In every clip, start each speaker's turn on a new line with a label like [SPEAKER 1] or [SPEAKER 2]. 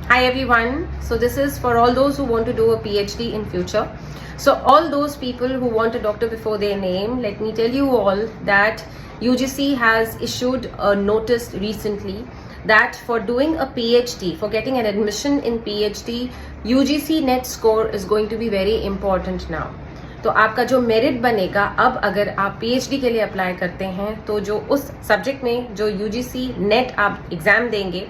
[SPEAKER 1] Hi everyone. So this is for all those who want to do a PhD in future. So all those people who want a doctor before their name, let me tell you all that UGC has issued a notice recently that for doing a PhD, for getting an admission in PhD, UGC net score is going to be very important now. तो आपका जो merit बनेगा, अब अगर आप PhD के लिए apply करते हैं तो जो उस सब्जेक्ट में जो यूजीसी नेट आप एग्ज़ाम देंगे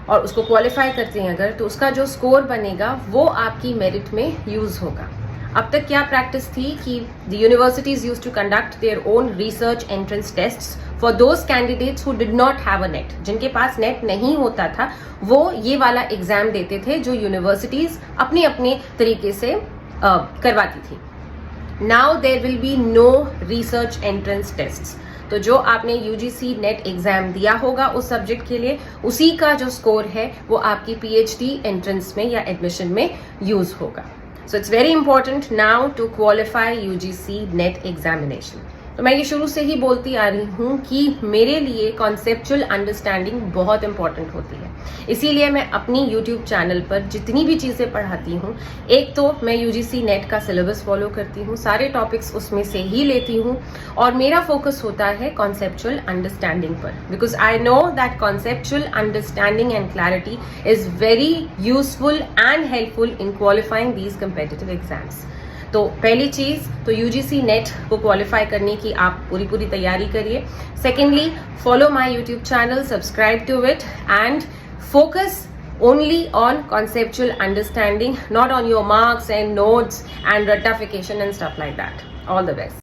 [SPEAKER 1] और उसको क्वालिफाई करते हैं अगर, तो उसका जो स्कोर बनेगा वो आपकी मेरिट में यूज़ होगा. अब तक क्या प्रैक्टिस थी कि the universities use to conduct their own research entrance tests for those candidates who did not have a NET. जिनके पास नेट नहीं होता था वो ये वाला एग्जाम देते थे जो यूनिवर्सिटीज अपने अपने तरीके से करवाती थी. Now there will be no research entrance tests. तो जो आपने यूजीसी नेट एग्जाम दिया होगा उस सब्जेक्ट के लिए, उसी का जो स्कोर है वो आपकी पीएचडी एंट्रेंस में या एडमिशन में यूज होगा. So it's very important now to qualify UGC NET examination. तो मैं ये शुरू से ही बोलती आ रही हूँ कि मेरे लिए कॉन्सेप्चुअल अंडरस्टैंडिंग बहुत इंपॉर्टेंट होती है. इसीलिए मैं अपनी यूट्यूब चैनल पर जितनी भी चीज़ें पढ़ाती हूँ, एक तो मैं यूजीसी नेट का सिलेबस फॉलो करती हूँ, सारे टॉपिक्स उसमें से ही लेती हूँ और मेरा फोकस होता है कॉन्सेप्चुअल अंडरस्टैंडिंग पर. Because I know that conceptual understanding and clarity is very useful and helpful in qualifying these competitive exams. तो पहली चीज तो यूजीसी नेट को क्वालिफाई करने की आप पूरी तैयारी करिए. Secondly, follow my YouTube channel, subscribe to it and focus only on conceptual understanding, not on your marks and notes and ratification and stuff like that. All the best.